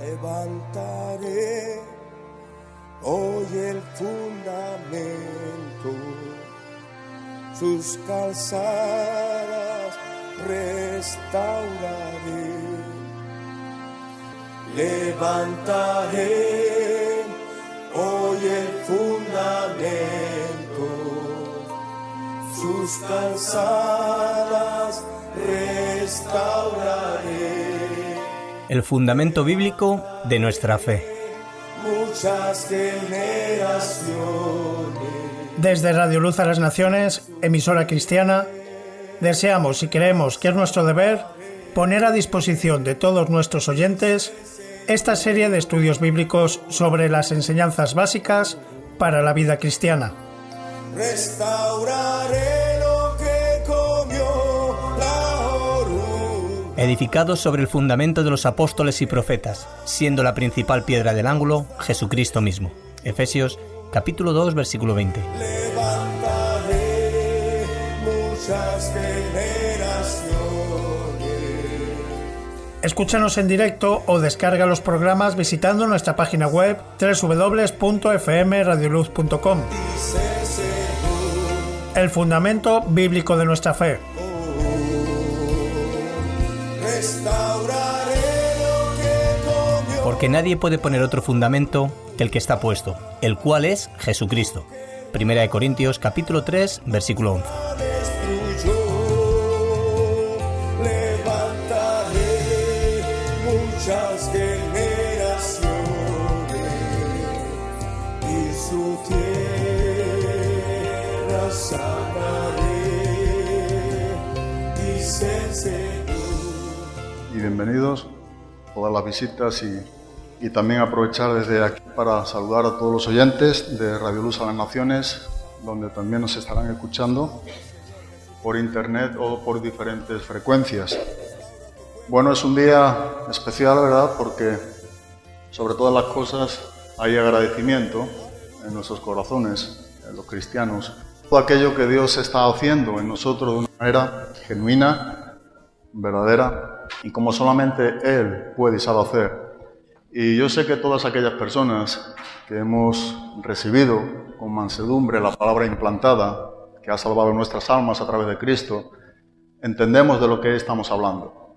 Levantaré hoy el fundamento, sus calzadas restauraré. Levantaré hoy el fundamento, sus calzadas restauraré. El fundamento bíblico de nuestra fe. Muchas generaciones. Desde Radio Luz a las Naciones, emisora cristiana, deseamos y creemos que es nuestro deber poner a disposición de todos nuestros oyentes esta serie de estudios bíblicos sobre las enseñanzas básicas para la vida cristiana. Restauraré lo que comió la oruga. Edificados sobre el fundamento de los apóstoles y profetas, siendo la principal piedra del ángulo Jesucristo mismo. Efesios capítulo 2, versículo 20. Levantaré muchas generaciones. Escúchanos en directo o descarga los programas visitando nuestra página web www.fmradioluz.com. El fundamento bíblico de nuestra fe. Porque nadie puede poner otro fundamento que el que está puesto, el cual es Jesucristo. Primera de Corintios capítulo 3, versículo 11. Muchas generaciones y su tierra sanaré, dice el Señor. Y bienvenidos a todas las visitas y también aprovechar desde aquí para saludar a todos los oyentes de Radio Luz a las Naciones, donde también nos estarán escuchando por internet o por diferentes frecuencias. Bueno, es un día especial, ¿verdad? Porque sobre todas las cosas hay agradecimiento en nuestros corazones, en los cristianos. Todo aquello que Dios está haciendo en nosotros de una manera genuina, verdadera, y como solamente Él puede y sabe hacer. Y yo sé que todas aquellas personas que hemos recibido con mansedumbre la palabra implantada, que ha salvado nuestras almas a través de Cristo, entendemos de lo que estamos hablando.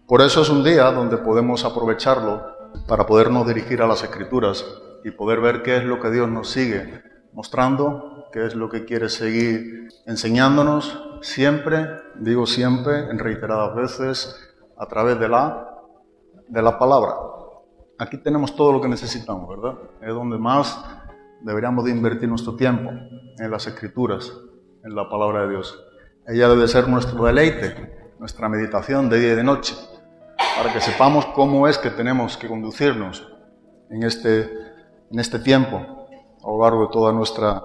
Por eso es un día donde podemos aprovecharlo para podernos dirigir a las Escrituras y poder ver qué es lo que Dios nos sigue mostrando, qué es lo que quiere seguir enseñándonos siempre, digo siempre, en reiteradas veces, a través de la palabra. Aquí tenemos todo lo que necesitamos, ¿verdad? Es donde más deberíamos de invertir nuestro tiempo, en las Escrituras, en la palabra de Dios. Ella debe ser nuestro deleite, nuestra meditación de día y de noche, para que sepamos cómo es que tenemos que conducirnos en este tiempo, a lo largo de toda nuestra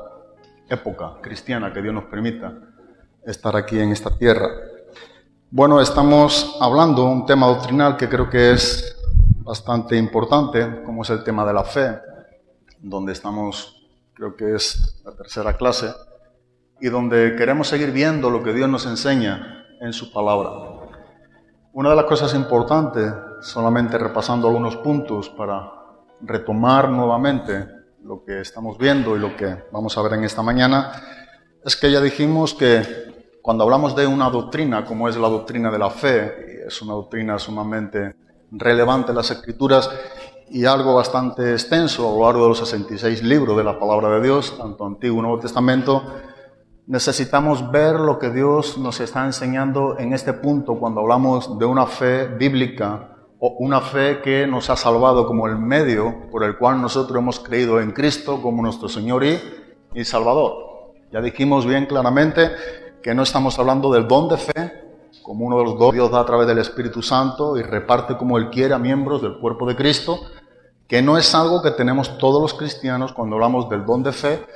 época cristiana, que Dios nos permita estar aquí en esta tierra. Bueno, estamos hablando de un tema doctrinal que creo que es bastante importante, como es el tema de la fe, donde estamos, creo que es la tercera clase, y donde queremos seguir viendo lo que Dios nos enseña en su palabra. Una de las cosas importantes, solamente repasando algunos puntos para retomar nuevamente lo que estamos viendo y lo que vamos a ver en esta mañana, es que ya dijimos que cuando hablamos de una doctrina, como es la doctrina de la fe, y es una doctrina sumamente relevante en las Escrituras y algo bastante extenso a lo largo de los 66 libros de la palabra de Dios, tanto Antiguo y Nuevo Testamento, necesitamos ver lo que Dios nos está enseñando en este punto cuando hablamos de una fe bíblica o una fe que nos ha salvado como el medio por el cual nosotros hemos creído en Cristo como nuestro Señor y Salvador. Ya dijimos bien claramente que no estamos hablando del don de fe, como uno de los dos Dios da a través del Espíritu Santo y reparte como Él quiere a miembros del cuerpo de Cristo, que no es algo que tenemos todos los cristianos cuando hablamos del don de fe,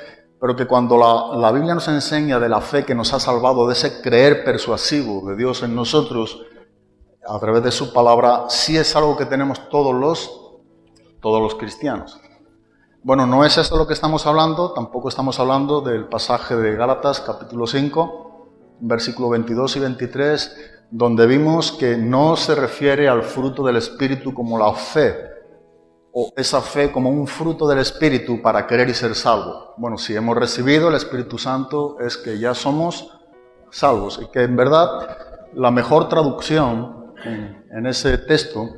pero que cuando la Biblia nos enseña de la fe que nos ha salvado, de ese creer persuasivo de Dios en nosotros, a través de su palabra, sí es algo que tenemos todos los cristianos. Bueno, no es eso lo que estamos hablando, tampoco estamos hablando del pasaje de Gálatas, capítulo 5, versículos 22 y 23, donde vimos que no se refiere al fruto del Espíritu como la fe, o esa fe como un fruto del Espíritu para querer y ser salvo. Bueno, si hemos recibido el Espíritu Santo es que ya somos salvos, y que en verdad la mejor traducción en ese texto,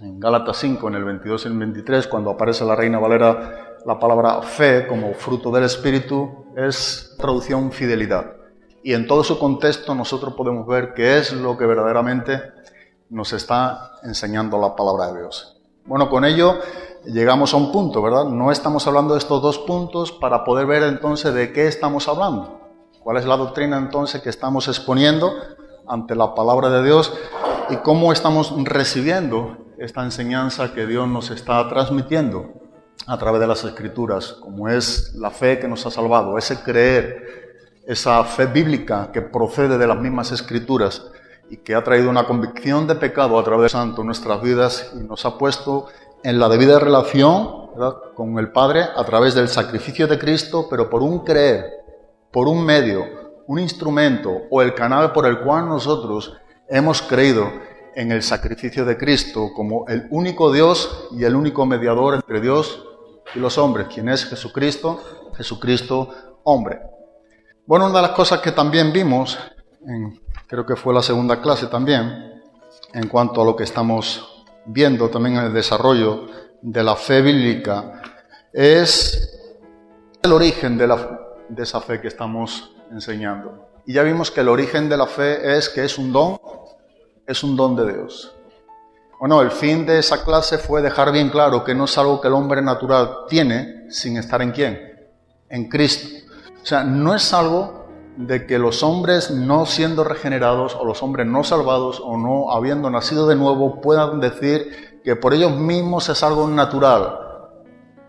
en Gálatas 5, en el 22 y el 23, cuando aparece la Reina Valera la palabra fe como fruto del Espíritu, es traducción fidelidad. Y en todo su contexto nosotros podemos ver qué es lo que verdaderamente nos está enseñando la palabra de Dios. Bueno, con ello llegamos a un punto, ¿verdad? No estamos hablando de estos dos puntos para poder ver entonces de qué estamos hablando. ¿Cuál es la doctrina entonces que estamos exponiendo ante la palabra de Dios y cómo estamos recibiendo esta enseñanza que Dios nos está transmitiendo a través de las Escrituras, como es la fe que nos ha salvado, ese creer, esa fe bíblica que procede de las mismas Escrituras y que ha traído una convicción de pecado a través del Santo en nuestras vidas y nos ha puesto en la debida relación, ¿verdad?, con el Padre a través del sacrificio de Cristo, pero por un creer, por un medio, un instrumento o el canal por el cual nosotros hemos creído en el sacrificio de Cristo como el único Dios y el único mediador entre Dios y los hombres, quien es Jesucristo, Jesucristo hombre. Bueno, una de las cosas que también vimos, creo que fue la segunda clase también, en cuanto a lo que estamos viendo también en el desarrollo de la fe bíblica, es el origen de esa fe que estamos enseñando. Y ya vimos que el origen de la fe es que es un don de Dios. Bueno, el fin de esa clase fue dejar bien claro que no es algo que el hombre natural tiene sin estar ¿en quién? En Cristo. O sea, no es algo de que los hombres no siendo regenerados o los hombres no salvados o no habiendo nacido de nuevo puedan decir que por ellos mismos es algo natural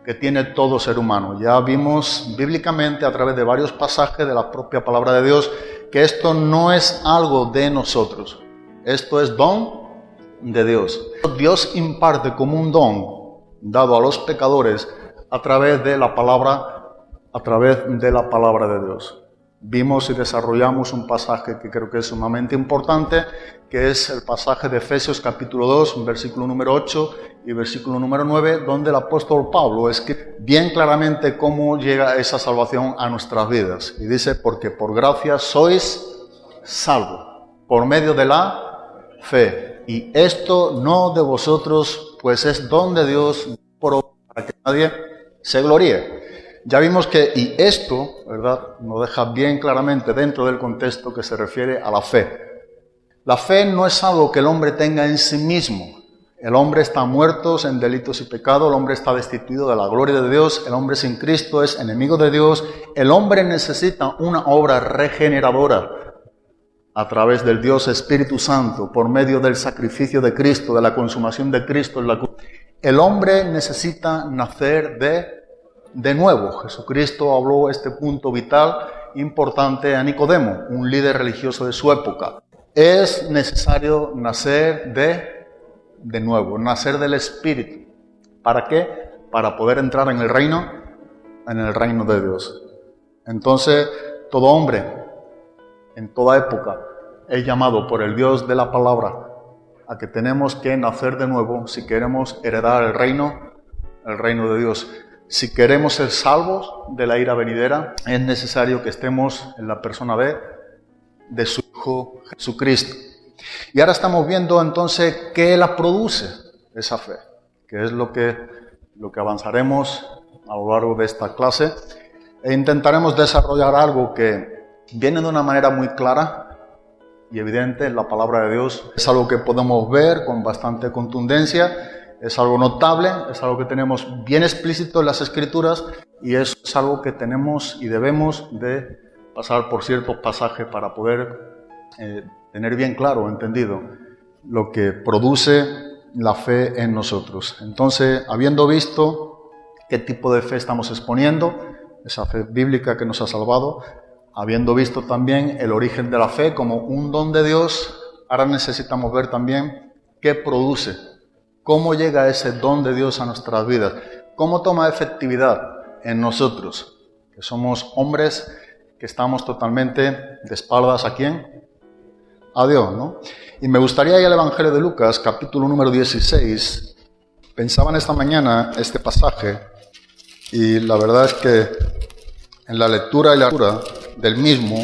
que tiene todo ser humano. Ya vimos bíblicamente a través de varios pasajes de la propia palabra de Dios que esto no es algo de nosotros. Esto es don de Dios. Dios imparte como un don dado a los pecadores a través de la palabra de Dios. Vimos y desarrollamos un pasaje que creo que es sumamente importante, que es el pasaje de Efesios capítulo 2, versículo número 8 y versículo número 9, donde el apóstol Pablo escribe bien claramente cómo llega esa salvación a nuestras vidas. Y dice, porque por gracia sois salvos, por medio de la fe. Y esto no de vosotros, pues es don de Dios, para que nadie se gloríe. Ya vimos que, y esto, ¿verdad?, nos deja bien claramente dentro del contexto que se refiere a la fe. La fe no es algo que el hombre tenga en sí mismo. El hombre está muerto en delitos y pecados, el hombre está destituido de la gloria de Dios, el hombre sin Cristo es enemigo de Dios, el hombre necesita una obra regeneradora a través del Dios Espíritu Santo, por medio del sacrificio de Cristo, de la consumación de Cristo en la cruz. El hombre necesita nacer de nuevo. Jesucristo habló este punto vital, importante a Nicodemo, un líder religioso de su época. Es necesario nacer de nuevo, nacer del Espíritu. ¿Para qué? Para poder entrar en el reino de Dios. Entonces, todo hombre, en toda época, es llamado por el Dios de la palabra a que tenemos que nacer de nuevo si queremos heredar el reino de Dios. Si queremos ser salvos de la ira venidera, es necesario que estemos en la persona de su Hijo Jesucristo. Y ahora estamos viendo entonces qué la produce esa fe, que es lo que avanzaremos a lo largo de esta clase. E intentaremos desarrollar algo que viene de una manera muy clara y evidente en la palabra de Dios. Es algo que podemos ver con bastante contundencia. Es algo notable, es algo que tenemos bien explícito en las Escrituras y es algo que tenemos y debemos de pasar por ciertos pasajes para poder tener bien claro, entendido, lo que produce la fe en nosotros. Entonces, habiendo visto qué tipo de fe estamos exponiendo, esa fe bíblica que nos ha salvado, habiendo visto también el origen de la fe como un don de Dios, ahora necesitamos ver también qué produce. ¿Cómo llega ese don de Dios a nuestras vidas? ¿Cómo toma efectividad en nosotros? Que somos hombres que estamos totalmente de espaldas ¿a quién? A Dios, ¿no? Y me gustaría ir al Evangelio de Lucas, capítulo número 16, Pensaba en esta mañana este pasaje y la verdad es que en la lectura y la lectura del mismo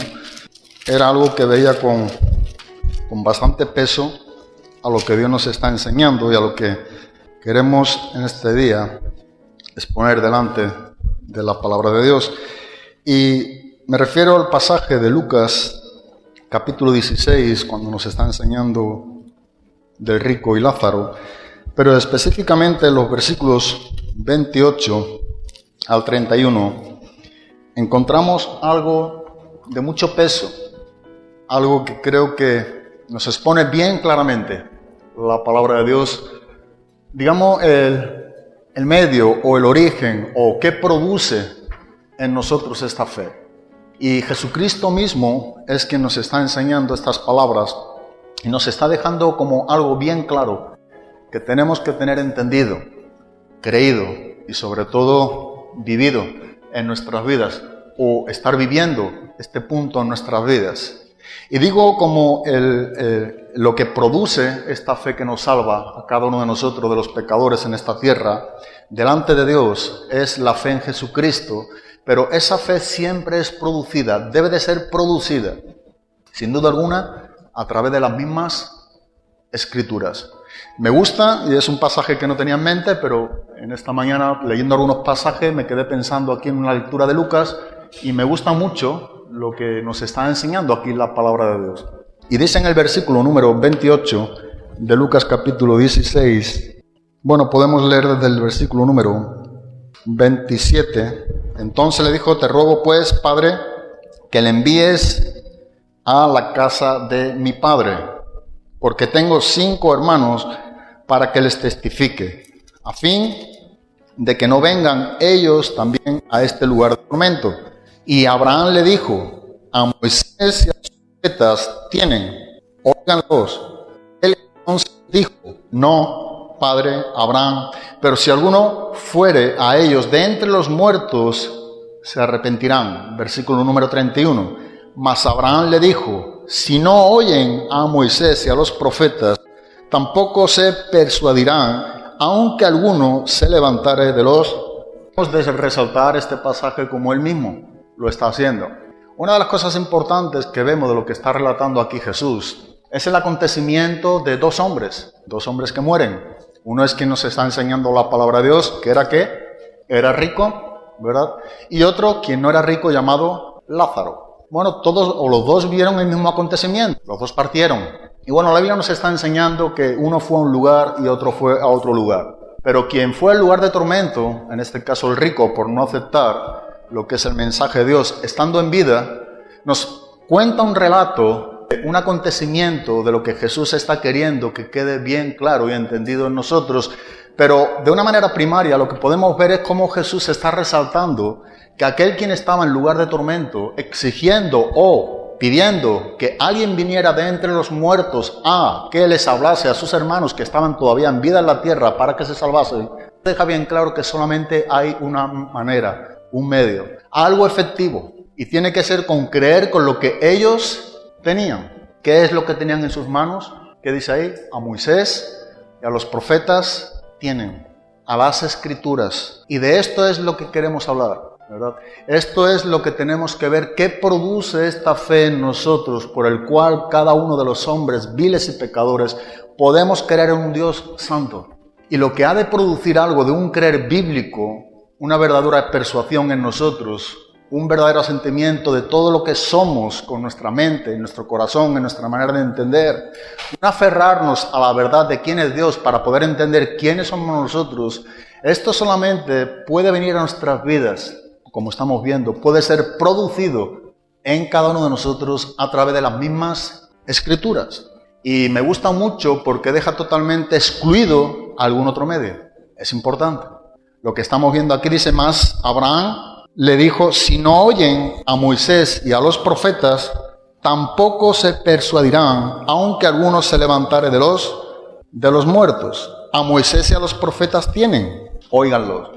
era algo que veía con bastante peso a lo que Dios nos está enseñando y a lo que queremos en este día exponer delante de la palabra de Dios. Y me refiero al pasaje de Lucas, capítulo 16, cuando nos está enseñando del rico y Lázaro, pero específicamente en los versículos 28 al 31, encontramos algo de mucho peso, algo que creo que nos expone bien claramente la palabra de Dios, digamos el medio o el origen o qué produce en nosotros esta fe. Y Jesucristo mismo es quien nos está enseñando estas palabras y nos está dejando como algo bien claro que tenemos que tener entendido, creído y sobre todo vivido en nuestras vidas o estar viviendo este punto en nuestras vidas. Y digo como lo que produce esta fe que nos salva a cada uno de nosotros, de los pecadores en esta tierra, delante de Dios, es la fe en Jesucristo, pero esa fe siempre es producida, debe de ser producida, sin duda alguna, a través de las mismas Escrituras. Me gusta, y es un pasaje que no tenía en mente, pero en esta mañana, leyendo algunos pasajes, me quedé pensando aquí en una lectura de Lucas, y me gusta mucho lo que nos está enseñando aquí la palabra de Dios. Y dice en el versículo número 28 de Lucas capítulo 16, bueno, podemos leer desde el versículo número 27. Entonces le dijo: te ruego pues, Padre, que le envíes a la casa de mi padre, porque tengo 5 hermanos, para que les testifique, a fin de que no vengan ellos también a este lugar de tormento. Y Abraham le dijo: a Moisés y a los profetas tienen, óiganlos. Él entonces dijo: no, padre Abraham, pero si alguno fuere a ellos de entre los muertos, se arrepentirán. Versículo número 31. Mas Abraham le dijo: si no oyen a Moisés y a los profetas, tampoco se persuadirán, aunque alguno se levantare de los... Hemos de resaltar este pasaje como él mismo lo está haciendo. Una de las cosas importantes que vemos de lo que está relatando aquí Jesús es el acontecimiento de 2 hombres que mueren. Uno es quien nos está enseñando la palabra de Dios, que era ¿qué? Era rico, ¿verdad? Y otro, quien no era rico, llamado Lázaro. Bueno, todos o los 2 vieron el mismo acontecimiento, los 2 partieron. Y bueno, la Biblia nos está enseñando que uno fue a un lugar y otro fue a otro lugar. Pero quien fue al lugar de tormento, en este caso el rico, por no aceptar lo que es el mensaje de Dios, estando en vida, nos cuenta un relato, un acontecimiento de lo que Jesús está queriendo que quede bien claro y entendido en nosotros, pero de una manera primaria lo que podemos ver es cómo Jesús está resaltando que aquel quien estaba en lugar de tormento, exigiendo o pidiendo que alguien viniera de entre los muertos a que les hablase a sus hermanos que estaban todavía en vida en la tierra para que se salvasen, deja bien claro que solamente hay una manera, un medio, algo efectivo, y tiene que ser con creer con lo que ellos tenían. ¿Qué es lo que tenían en sus manos? ¿Qué dice ahí? A Moisés y a los profetas tienen, a las Escrituras, y de esto es lo que queremos hablar, ¿verdad? Esto es lo que tenemos que ver, qué produce esta fe en nosotros, por el cual cada uno de los hombres viles y pecadores podemos creer en un Dios santo, y lo que ha de producir algo de un creer bíblico, una verdadera persuasión en nosotros, un verdadero sentimiento de todo lo que somos con nuestra mente, en nuestro corazón, en nuestra manera de entender, un aferrarnos a la verdad de quién es Dios para poder entender quiénes somos nosotros. Esto solamente puede venir a nuestras vidas, como estamos viendo, puede ser producido en cada uno de nosotros a través de las mismas Escrituras. Y me gusta mucho porque deja totalmente excluido algún otro medio. Es importante. Lo que estamos viendo aquí dice: más Abraham le dijo: si no oyen a Moisés y a los profetas, tampoco se persuadirán, aunque algunos se levantare de los muertos. A Moisés y a los profetas tienen, óiganlos.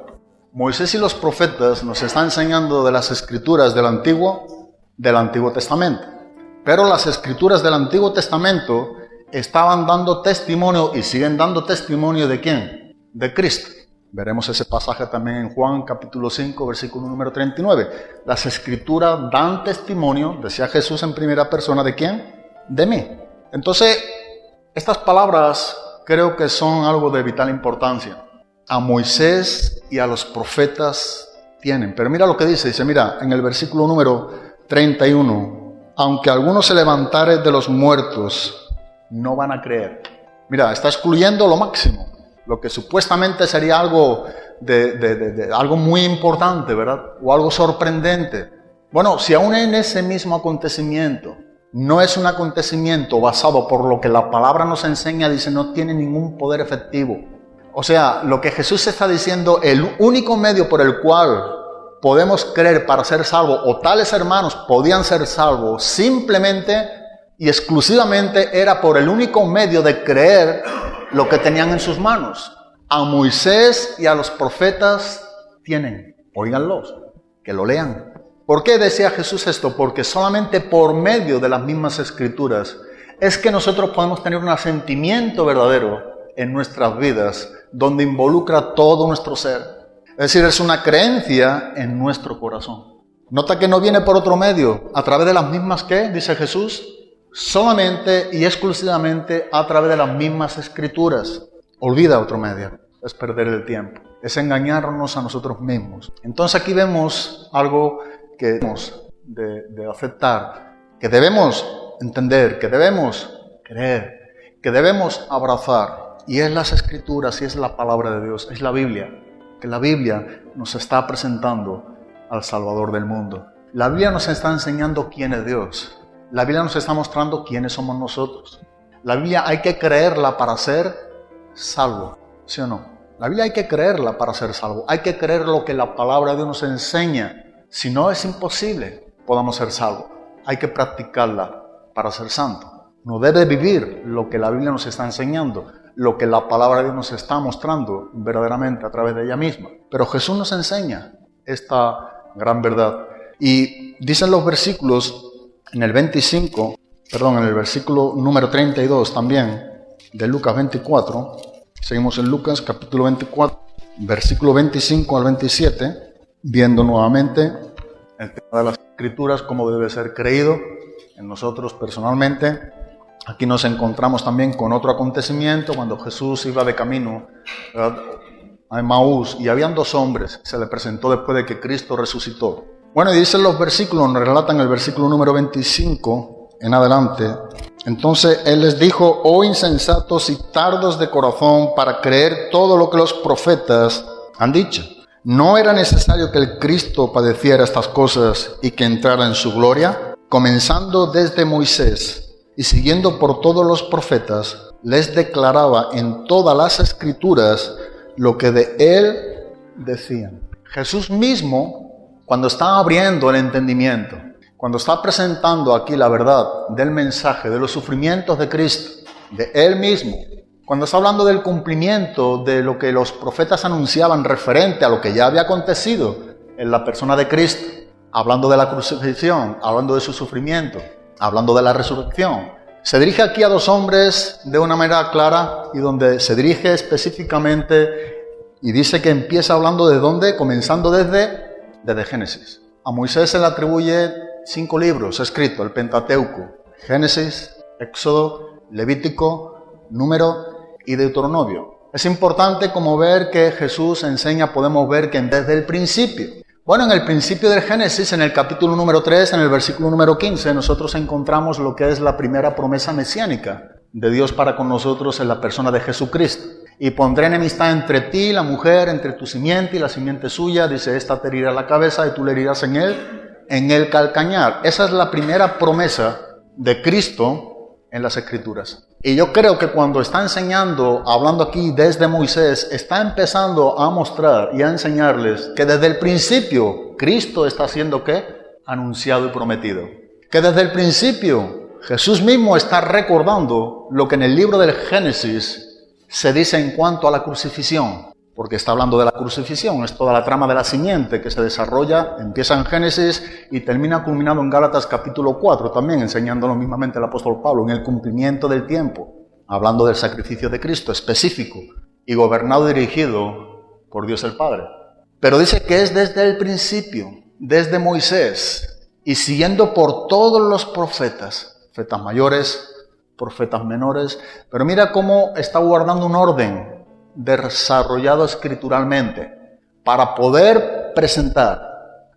Moisés y los profetas nos están enseñando de las Escrituras del Antiguo Testamento. Pero las Escrituras del Antiguo Testamento estaban dando testimonio y siguen dando testimonio ¿de quién? de Cristo. Veremos ese pasaje también en Juan capítulo 5, versículo número 39. Las Escrituras dan testimonio, decía Jesús en primera persona, ¿de quién? De mí. Entonces, estas palabras creo que son algo de vital importancia. A Moisés y a los profetas tienen. Pero mira lo que dice, mira, en el versículo número 31, aunque alguno se levantare de los muertos, no van a creer. Mira, está excluyendo lo máximo, lo que supuestamente sería algo algo muy importante, ¿verdad? O algo sorprendente. Bueno, si aún en ese mismo acontecimiento no es un acontecimiento basado por lo que la palabra nos enseña, dice, no tiene ningún poder efectivo. O sea, lo que Jesús está diciendo, el único medio por el cual podemos creer para ser salvos, o tales hermanos podían ser salvos, simplemente y exclusivamente era por el único medio de creer lo que tenían en sus manos. A Moisés y a los profetas tienen, óiganlos, que lo lean. ¿Por qué decía Jesús esto? Porque solamente por medio de las mismas Escrituras es que nosotros podemos tener un asentimiento verdadero en nuestras vidas, donde involucra todo nuestro ser. Es decir, es una creencia en nuestro corazón. Nota que no viene por otro medio, a través de las mismas que, dice Jesús, solamente y exclusivamente a través de las mismas Escrituras. Olvida otro medio, es perder el tiempo, es engañarnos a nosotros mismos. Entonces aquí vemos algo que debemos de aceptar, que debemos entender, que debemos creer, que debemos abrazar, y es las Escrituras, y es la palabra de Dios, es la Biblia, que la Biblia nos está presentando al Salvador del mundo. La Biblia nos está enseñando quién es Dios. La Biblia nos está mostrando quiénes somos nosotros. La Biblia hay que creerla para ser salvo, ¿sí o no? La Biblia hay que creerla para ser salvo. Hay que creer lo que la palabra de Dios nos enseña. Si no, es imposible podamos ser salvos. Hay que practicarla para ser santo. No debe vivir lo que la Biblia nos está enseñando, lo que la palabra de Dios nos está mostrando verdaderamente a través de ella misma. Pero Jesús nos enseña esta gran verdad. Y dicen los versículos en el versículo número 32 también de Lucas 24. Seguimos en Lucas capítulo 24, versículo 25 al 27, viendo nuevamente el tema de las Escrituras, cómo debe ser creído en nosotros personalmente. Aquí nos encontramos también con otro acontecimiento, cuando Jesús iba de camino, ¿verdad?, a Emaús, y habían dos hombres, se le presentó después de que Cristo resucitó. Bueno, y dicen los versículos, nos relatan el versículo número 25 en adelante. Entonces Él les dijo: oh insensatos y tardos de corazón para creer todo lo que los profetas han dicho. ¿No era necesario que el Cristo padeciera estas cosas y que entrara en su gloria? Comenzando desde Moisés y siguiendo por todos los profetas, les declaraba en todas las Escrituras lo que de Él decían. Jesús mismo, cuando está abriendo el entendimiento, cuando está presentando aquí la verdad del mensaje, de los sufrimientos de Cristo, de Él mismo, cuando está hablando del cumplimiento de lo que los profetas anunciaban referente a lo que ya había acontecido en la persona de Cristo, hablando de la crucifixión, hablando de su sufrimiento, hablando de la resurrección, se dirige aquí a dos hombres de una manera clara, y donde se dirige específicamente y dice que empieza hablando de dónde, comenzando desde Génesis. A Moisés se le atribuye 5 libros escritos, el Pentateuco: Génesis, Éxodo, Levítico, Número y Deuteronomio. Es importante como ver que Jesús enseña, podemos ver que desde el principio, bueno, en el principio del Génesis, en el capítulo número 3, en el versículo número 15, nosotros encontramos lo que es la primera promesa mesiánica de Dios para con nosotros en la persona de Jesucristo. Y pondré enemistad entre ti y la mujer, entre tu simiente y la simiente suya. Dice, esta te herirá la cabeza y tú le herirás en el calcañar. Esa es la primera promesa de Cristo en las Escrituras. Y yo creo que cuando está enseñando, hablando aquí desde Moisés, está empezando a mostrar y a enseñarles que desde el principio Cristo está siendo ¿qué? Anunciado y prometido. Que desde el principio Jesús mismo está recordando lo que en el libro del Génesis se dice en cuanto a la crucifixión, porque está hablando de la crucifixión, es toda la trama de la simiente que se desarrolla, empieza en Génesis y termina culminado en Gálatas capítulo 4, también enseñándolo mismamente el apóstol Pablo, en el cumplimiento del tiempo, hablando del sacrificio de Cristo específico, y gobernado y dirigido por Dios el Padre. Pero dice que es desde el principio, desde Moisés, y siguiendo por todos los profetas mayores, profetas menores. Pero mira cómo está guardando un orden desarrollado escrituralmente para poder presentar,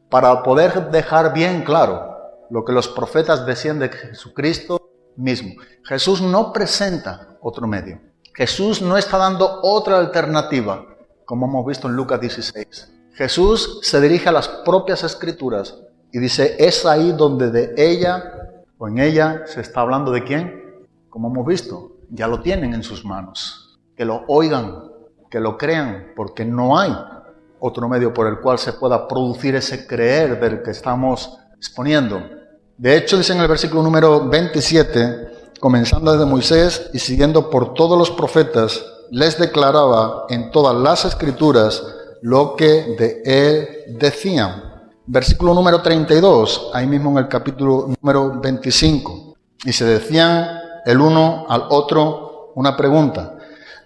para poder dejar bien claro lo que los profetas decían de Jesucristo mismo. Jesús no presenta otro medio. Jesús no está dando otra alternativa, como hemos visto en Lucas 16. Jesús se dirige a las propias Escrituras y dice, es ahí donde de ella o en ella se está hablando de quién. Como hemos visto, ya lo tienen en sus manos. Que lo oigan, que lo crean, porque no hay otro medio por el cual se pueda producir ese creer del que estamos exponiendo. De hecho, dice en el versículo número 27, comenzando desde Moisés y siguiendo por todos los profetas, les declaraba en todas las Escrituras lo que de él decían. Versículo número 32, ahí mismo en el capítulo número 25. Y se decían el uno al otro una pregunta.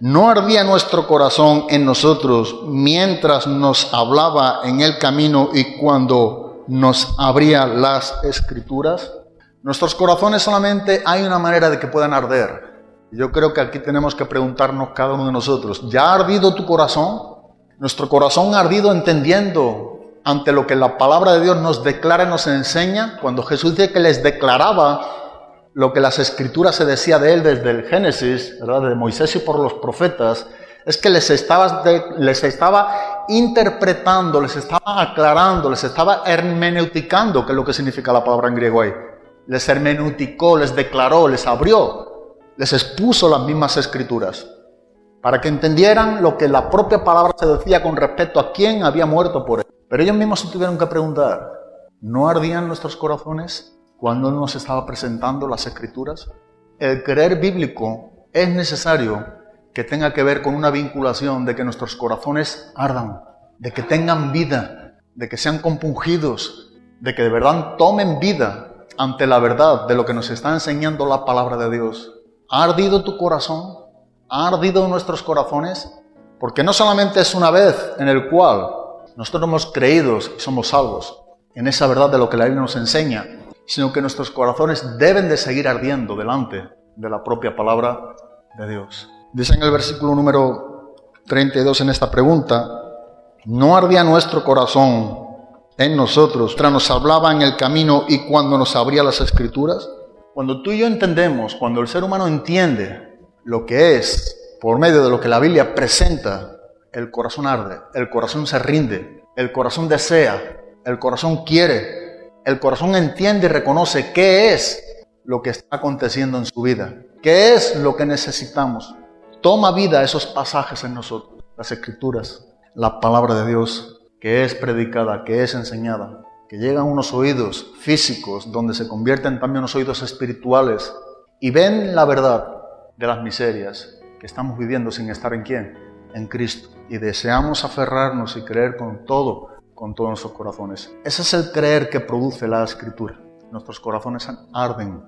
¿No ardía nuestro corazón en nosotros mientras nos hablaba en el camino y cuando nos abría las Escrituras? Nuestros corazones solamente hay una manera de que puedan arder. Yo creo que aquí tenemos que preguntarnos cada uno de nosotros, ¿ya ha ardido tu corazón? Nuestro corazón ha ardido entendiendo ante lo que la palabra de Dios nos declara y nos enseña. Cuando Jesús dice que les declaraba lo que las Escrituras se decía de él desde el Génesis, ¿verdad?, de Moisés y por los profetas, es que les estaba interpretando, les estaba aclarando, les estaba hermeneuticando, que es lo que significa la palabra en griego ahí. Les hermeneuticó, les declaró, les abrió, les expuso las mismas Escrituras, para que entendieran lo que la propia palabra se decía con respecto a quién había muerto por él. Pero ellos mismos se tuvieron que preguntar, ¿no ardían nuestros corazones cuando Él nos estaba presentando las Escrituras? El creer bíblico es necesario que tenga que ver con una vinculación de que nuestros corazones ardan, de que tengan vida, de que sean compungidos, de que de verdad tomen vida ante la verdad de lo que nos está enseñando la palabra de Dios. ¿Ha ardido tu corazón? ¿Ha ardido nuestros corazones? Porque no solamente es una vez en el cual nosotros hemos creído y somos salvos en esa verdad de lo que la Biblia nos enseña, sino que nuestros corazones deben de seguir ardiendo delante de la propia palabra de Dios. Dice en el versículo número 32 en esta pregunta, ¿no ardía nuestro corazón en nosotros mientras nos hablaba en el camino y cuando nos abría las Escrituras? Cuando tú y yo entendemos, cuando el ser humano entiende lo que es, por medio de lo que la Biblia presenta, el corazón arde, el corazón se rinde, el corazón desea, el corazón quiere, el corazón entiende y reconoce qué es lo que está aconteciendo en su vida, qué es lo que necesitamos. Toma vida a esos pasajes en nosotros, las Escrituras, la palabra de Dios, que es predicada, que es enseñada, que llegan a unos oídos físicos, donde se convierten también unos oídos espirituales, y ven la verdad de las miserias que estamos viviendo sin estar en ¿quién? En Cristo. Y deseamos aferrarnos y creer con todos nuestros corazones. Ese es el creer que produce la Escritura. Nuestros corazones arden,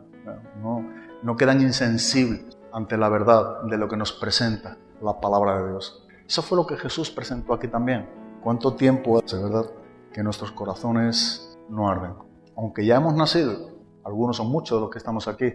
no quedan insensibles ante la verdad de lo que nos presenta la palabra de Dios. Eso fue lo que Jesús presentó aquí también. ¿Cuánto tiempo hace, verdad, que nuestros corazones no arden? Aunque ya hemos nacido, algunos o muchos de los que estamos aquí,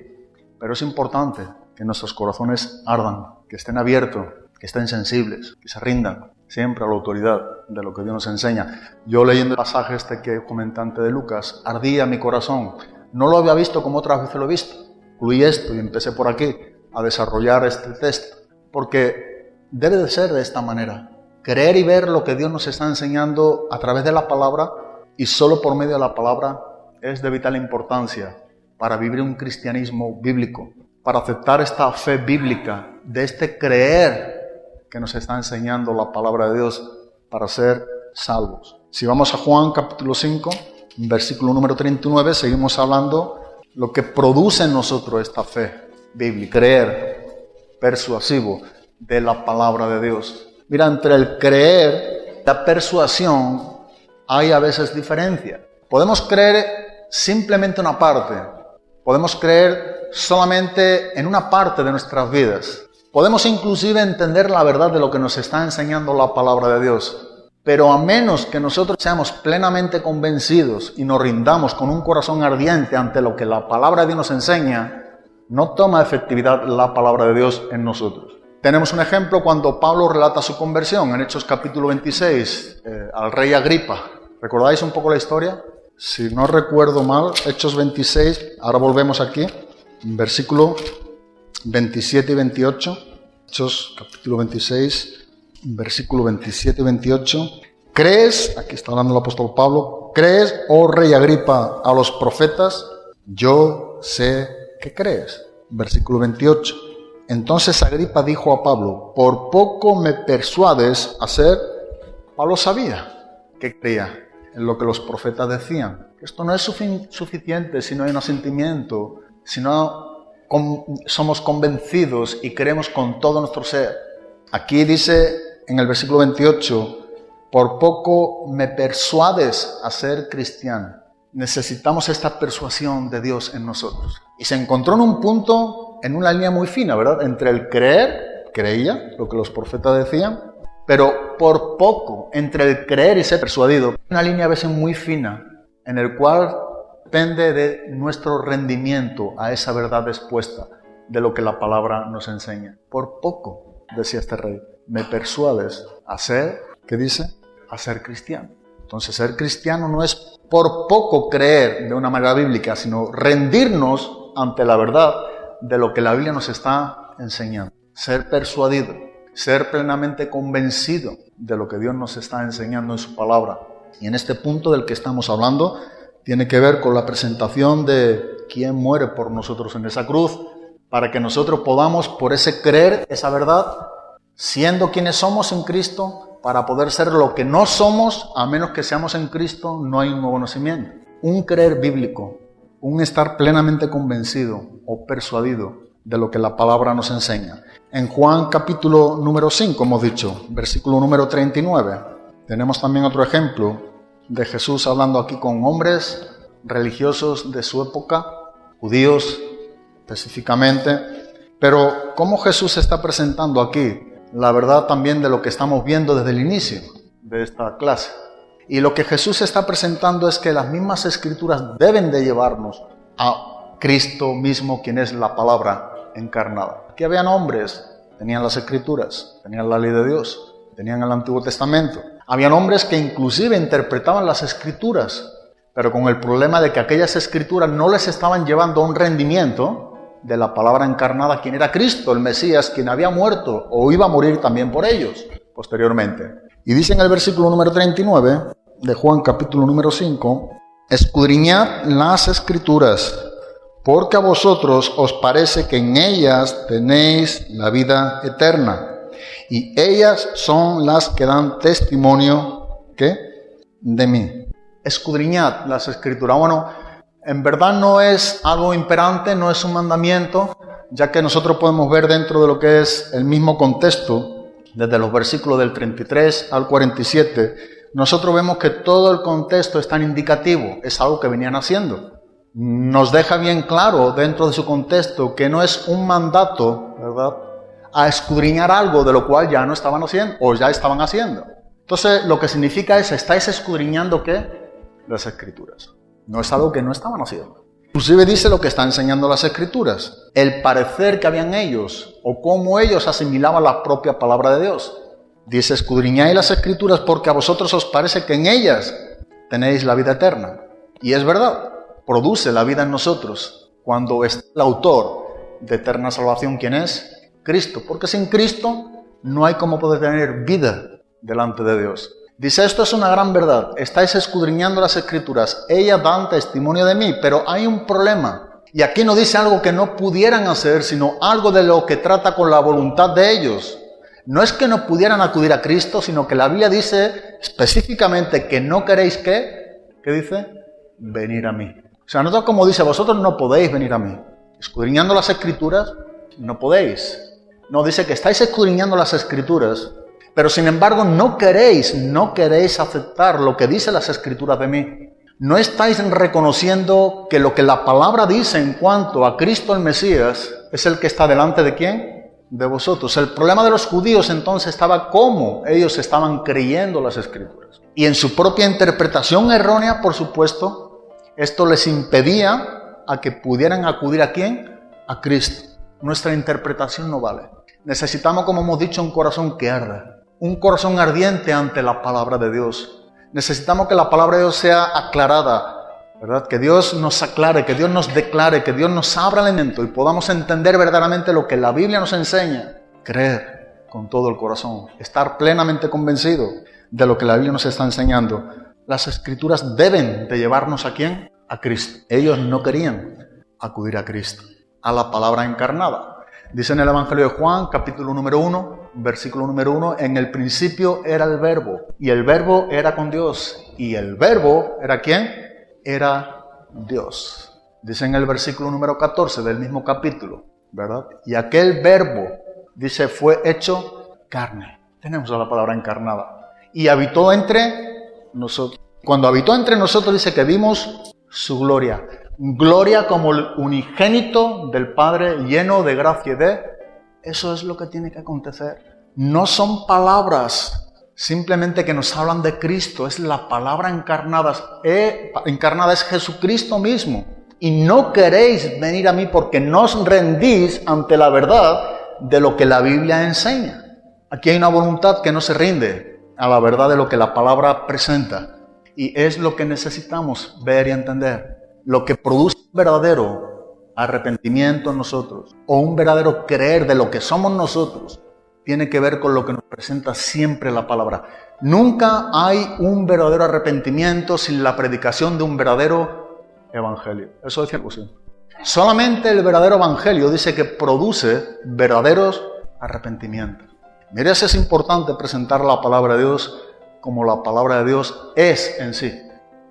pero es importante que nuestros corazones ardan, que estén abiertos, que estén sensibles, que se rindan siempre a la autoridad de lo que Dios nos enseña. Yo leyendo el pasaje que comenté antes de Lucas, ardía mi corazón. No lo había visto como otras veces lo he visto. Incluí esto y empecé por aquí a desarrollar este texto, porque debe de ser de esta manera. Creer y ver lo que Dios nos está enseñando a través de la palabra y solo por medio de la palabra es de vital importancia para vivir un cristianismo bíblico, para aceptar esta fe bíblica, de este creer que nos está enseñando la palabra de Dios para ser salvos. Si vamos a Juan capítulo 5, versículo número 39, seguimos hablando lo que produce en nosotros esta fe bíblica, creer persuasivo de la palabra de Dios. Mira, entre el creer y la persuasión hay a veces diferencia. Podemos creer simplemente una parte, podemos creer solamente en una parte de nuestras vidas. Podemos inclusive entender la verdad de lo que nos está enseñando la palabra de Dios. Pero a menos que nosotros seamos plenamente convencidos y nos rindamos con un corazón ardiente ante lo que la palabra de Dios nos enseña, no toma efectividad la palabra de Dios en nosotros. Tenemos un ejemplo cuando Pablo relata su conversión en Hechos capítulo 26 al rey Agripa. ¿Recordáis un poco la historia? Si no recuerdo mal, Hechos 26, ahora volvemos aquí, versículo 27 y 28. Hechos capítulo 26. Versículo 27 y 28. ¿Crees, aquí está hablando el apóstol Pablo, crees, oh rey Agripa, a los profetas? Yo sé que crees. Versículo 28. Entonces Agripa dijo a Pablo, por poco me persuades a hacer. Pablo sabía que creía en lo que los profetas decían. Esto no es suficiente si no hay un asentimiento, si no somos convencidos y creemos con todo nuestro ser. Aquí dice en el versículo 28, por poco me persuades a ser cristiano. Necesitamos esta persuasión de Dios en nosotros. Y se encontró en un punto, en una línea muy fina, ¿verdad? Entre el creer, creía lo que los profetas decían, pero por poco, entre el creer y ser persuadido, una línea a veces muy fina, en el cual depende de nuestro rendimiento a esa verdad expuesta de lo que la palabra nos enseña. Por poco, decía este rey, me persuades a ser, ¿qué dice? A ser cristiano. Entonces, ser cristiano no es por poco creer de una manera bíblica, sino rendirnos ante la verdad de lo que la Biblia nos está enseñando. Ser persuadido, ser plenamente convencido de lo que Dios nos está enseñando en su palabra. Y en este punto del que estamos hablando, tiene que ver con la presentación de quién muere por nosotros en esa cruz, para que nosotros podamos, por ese creer, esa verdad, siendo quienes somos en Cristo, para poder ser lo que no somos, a menos que seamos en Cristo, no hay un nuevo nacimiento. Un creer bíblico, un estar plenamente convencido o persuadido de lo que la palabra nos enseña. En Juan capítulo número 5, hemos dicho, versículo número 39, tenemos también otro ejemplo de Jesús hablando aquí con hombres religiosos de su época, judíos específicamente, pero ¿cómo Jesús se está presentando aquí? La verdad también de lo que estamos viendo desde el inicio de esta clase. Y lo que Jesús está presentando es que las mismas escrituras deben de llevarnos a Cristo mismo, quien es la palabra encarnada. Aquí habían hombres, tenían las escrituras, tenían la ley de Dios, tenían el Antiguo Testamento. Habían hombres que inclusive interpretaban las escrituras, pero con el problema de que aquellas escrituras no les estaban llevando a un rendimiento de la palabra encarnada, quien era Cristo, el Mesías, quien había muerto o iba a morir también por ellos posteriormente. Y dice en el versículo número 39 de Juan capítulo número 5, escudriñad las escrituras, porque a vosotros os parece que en ellas tenéis la vida eterna, y ellas son las que dan testimonio, ¿qué? De mí. Escudriñad las escrituras. Bueno, en verdad no es algo imperante, no es un mandamiento, ya que nosotros podemos ver dentro de lo que es el mismo contexto, desde los versículos del 33 al 47, nosotros vemos que todo el contexto es tan indicativo, es algo que venían haciendo. Nos deja bien claro dentro de su contexto que no es un mandato, ¿verdad?, a escudriñar algo de lo cual ya no estaban haciendo o ya estaban haciendo. Entonces, lo que significa es, ¿estáis escudriñando qué? Las escrituras. No es algo que no estaban haciendo. Inclusive dice lo que está enseñando las escrituras, el parecer que habían ellos o cómo ellos asimilaban la propia palabra de Dios. Dice, escudriñáis las escrituras porque a vosotros os parece que en ellas tenéis la vida eterna. Y es verdad, produce la vida en nosotros cuando es el autor de eterna salvación, ¿quién es? Cristo. Porque sin Cristo no hay cómo poder tener vida delante de Dios. Dice, esto es una gran verdad, estáis escudriñando las escrituras, ellas dan testimonio de mí, pero hay un problema. Y aquí no dice algo que no pudieran hacer, sino algo de lo que trata con la voluntad de ellos. No es que no pudieran acudir a Cristo, sino que la Biblia dice específicamente que no queréis ¿qué? ¿Qué dice? Venir a mí. O sea, nota como dice, vosotros no podéis venir a mí. Escudriñando las escrituras, no podéis. No, dice que estáis escudriñando las escrituras, pero sin embargo no queréis aceptar lo que dicen las escrituras de mí. No estáis reconociendo que lo que la palabra dice en cuanto a Cristo el Mesías es el que está delante de ¿quién? de vosotros. El problema de los judíos entonces estaba cómo ellos estaban creyendo las Escrituras. Y en su propia interpretación errónea, por supuesto, esto les impedía a que pudieran acudir ¿a quién? A Cristo. Nuestra interpretación no vale. Necesitamos, como hemos dicho, un corazón que arda. Un corazón ardiente ante la palabra de Dios. Necesitamos que la palabra de Dios sea aclarada, ¿verdad? Que Dios nos aclare, que Dios nos declare, que Dios nos abra el entendimiento y podamos entender verdaderamente lo que la Biblia nos enseña. Creer con todo el corazón, estar plenamente convencido de lo que la Biblia nos está enseñando. Las Escrituras deben de llevarnos ¿a quién? A Cristo. Ellos no querían acudir a Cristo, a la palabra encarnada. Dice en el Evangelio de Juan, capítulo número 1, versículo número 1, en el principio era el Verbo, y el Verbo era con Dios, y el Verbo ¿era quién? Era Dios. Dice en el versículo número 14 del mismo capítulo, ¿verdad? Y aquel Verbo, dice, fue hecho carne. Tenemos la palabra encarnada. Y habitó entre nosotros. Cuando habitó entre nosotros dice que vimos su gloria. Gloria como el unigénito del Padre, lleno de gracia y de... Eso es lo que tiene que acontecer. No son palabras simplemente que nos hablan de Cristo, es la palabra encarnada. Encarnada es Jesucristo mismo. Y no queréis venir a mí porque no os rendís ante la verdad de lo que la Biblia enseña. Aquí hay una voluntad que no se rinde a la verdad de lo que la palabra presenta. Y es lo que necesitamos ver y entender. Lo que produce un verdadero arrepentimiento en nosotros o un verdadero creer de lo que somos nosotros tiene que ver con lo que nos presenta siempre la palabra. Nunca hay un verdadero arrepentimiento sin la predicación de un verdadero evangelio. Eso decía algo así. Solamente el verdadero evangelio dice que produce verdaderos arrepentimientos. Mire, es importante presentar la palabra de Dios como la palabra de Dios es en sí.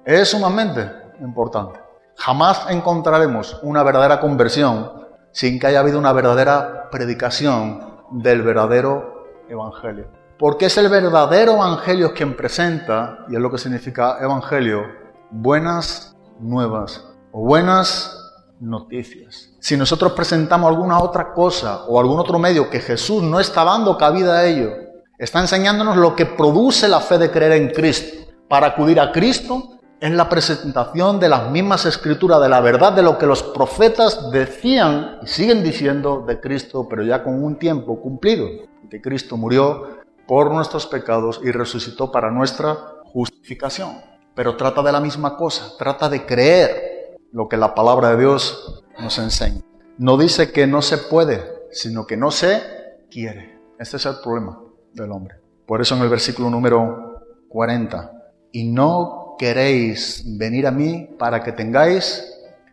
Es sumamente importante. Jamás encontraremos una verdadera conversión sin que haya habido una verdadera predicación del verdadero evangelio. Porque es el verdadero evangelio quien presenta, y es lo que significa evangelio, buenas nuevas o buenas noticias. Si nosotros presentamos alguna otra cosa o algún otro medio que Jesús no está dando cabida a ello, está enseñándonos lo que produce la fe de creer en Cristo. Para acudir a Cristo es la presentación de las mismas Escrituras, de la verdad de lo que los profetas decían y siguen diciendo de Cristo, pero ya con un tiempo cumplido, que Cristo murió por nuestros pecados y resucitó para nuestra justificación. Pero trata de la misma cosa, trata de creer lo que la palabra de Dios nos enseña. No dice que no se puede, sino que no se quiere. Este es el problema del hombre. Por eso en el versículo número 40, y no queréis venir a mí para que tengáis...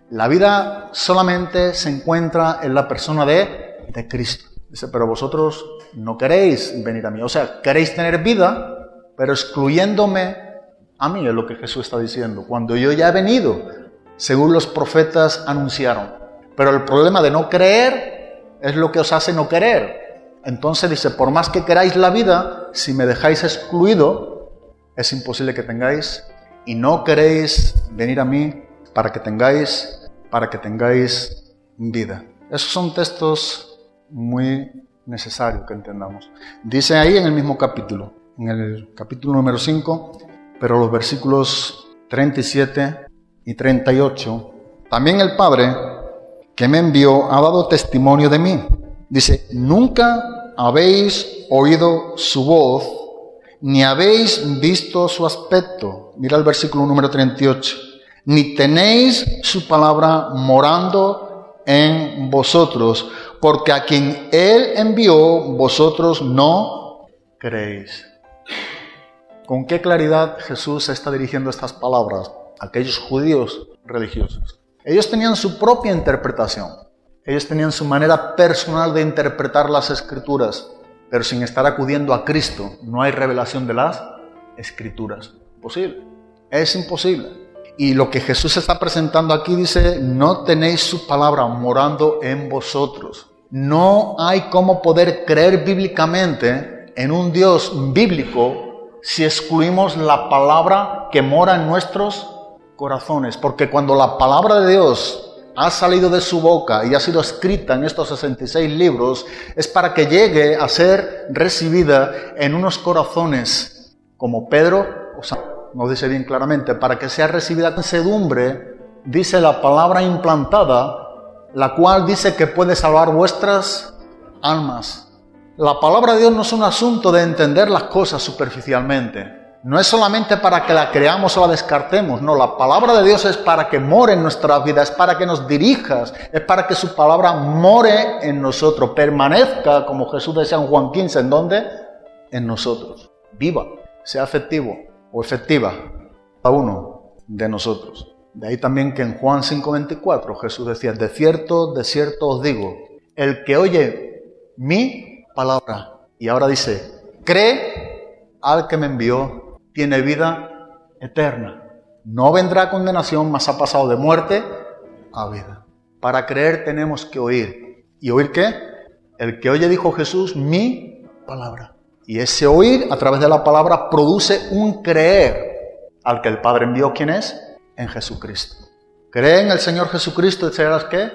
La vida solamente se encuentra en la persona de Cristo. Dice, pero vosotros no queréis venir a mí. O sea, queréis tener vida, pero excluyéndome a mí, es lo que Jesús está diciendo. Cuando yo ya he venido, según los profetas anunciaron. Pero el problema de no creer es lo que os hace no querer. Entonces dice, por más que queráis la vida, si me dejáis excluido, es imposible que tengáis... Y no queréis venir a mí para que tengáis vida. Esos son textos muy necesarios que entendamos. Dice ahí en el mismo capítulo, en el capítulo número 5, pero los versículos 37 y 38, también el Padre que me envió ha dado testimonio de mí. Dice, nunca habéis oído su voz, ni habéis visto su aspecto. Mira el versículo número 38. Ni tenéis su palabra morando en vosotros, porque a quien Él envió, vosotros no creéis. ¿Con qué claridad Jesús está dirigiendo estas palabras a aquellos judíos religiosos? Ellos tenían su propia interpretación. Ellos tenían su manera personal de interpretar las Escrituras. Pero sin estar acudiendo a Cristo, no hay revelación de las Escrituras. Imposible. Es imposible. Y lo que Jesús está presentando aquí dice, no tenéis su palabra morando en vosotros. No hay cómo poder creer bíblicamente en un Dios bíblico si excluimos la palabra que mora en nuestros corazones. Porque cuando la palabra de Dios ha salido de su boca y ha sido escrita en estos 66 libros, es para que llegue a ser recibida en unos corazones como Pedro, o sea, nos dice bien claramente, para que sea recibida con sedumbre, dice la palabra implantada, la cual dice que puede salvar vuestras almas. La palabra de Dios no es un asunto de entender las cosas superficialmente. No es solamente para que la creamos o la descartemos, no, la palabra de Dios es para que more en nuestra vida, es para que nos dirijas, es para que su palabra more en nosotros, permanezca, como Jesús decía en Juan 15, ¿en dónde? En nosotros, viva, sea efectivo o efectiva, cada uno de nosotros. De ahí también que en Juan 5:24 Jesús decía, de cierto os digo, el que oye mi palabra, y ahora dice, cree al que me envió, tiene vida eterna. No vendrá condenación, mas ha pasado de muerte a vida. Para creer tenemos que oír. ¿Y oír qué? El que oye, dijo Jesús, mi palabra. Y ese oír a través de la palabra produce un creer al que el Padre envió. ¿Quién es? En Jesucristo. Cree en el Señor Jesucristo y serás ¿qué?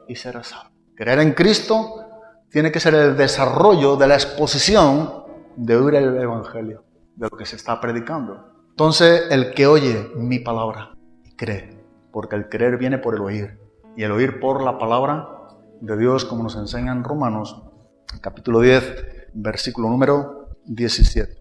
Y serás salvo. Creer en Cristo tiene que ser el desarrollo de la exposición de oír el Evangelio, de lo que se está predicando. Entonces, el que oye mi palabra y cree, porque el creer viene por el oír, y el oír por la palabra de Dios, como nos enseña en Romanos, capítulo 10, versículo número 17.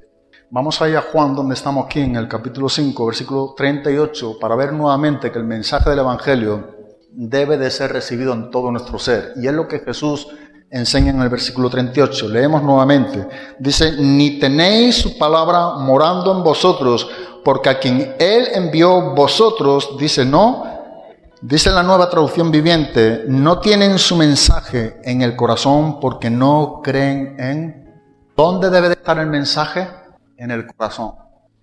Vamos allá a Juan, donde estamos aquí, en el capítulo 5, versículo 38, para ver nuevamente que el mensaje del Evangelio debe de ser recibido en todo nuestro ser, y es lo que Jesús enseña en el versículo 38. Leemos nuevamente. Dice, ni tenéis su palabra morando en vosotros, porque a quien Él envió vosotros, dice no, dice la Nueva Traducción Viviente, no tienen su mensaje en el corazón porque no creen en... ¿Dónde debe de estar el mensaje? En el corazón.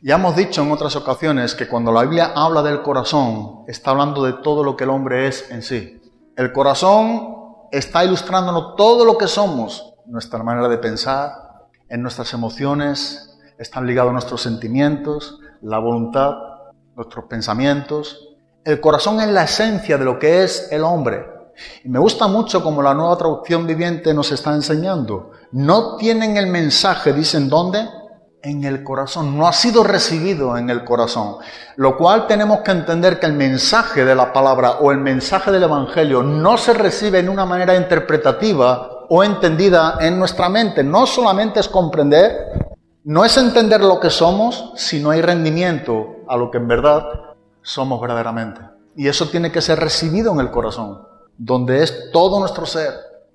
Ya hemos dicho en otras ocasiones que cuando la Biblia habla del corazón, está hablando de todo lo que el hombre es en sí. El corazón está ilustrándonos todo lo que somos, nuestra manera de pensar, en nuestras emociones, están ligados nuestros sentimientos, la voluntad, nuestros pensamientos. El corazón es la esencia de lo que es el hombre. Y me gusta mucho como la Nueva Traducción Viviente nos está enseñando. No tienen el mensaje, dicen, ¿dónde? En el corazón, no ha sido recibido en el corazón, lo cual tenemos que entender que el mensaje de la palabra o el mensaje del Evangelio no se recibe en una manera interpretativa o entendida en nuestra mente. No solamente es comprender, no es entender lo que somos, sino hay rendimiento a lo que en verdad somos verdaderamente. Y eso tiene que ser recibido en el corazón, donde es todo nuestro ser,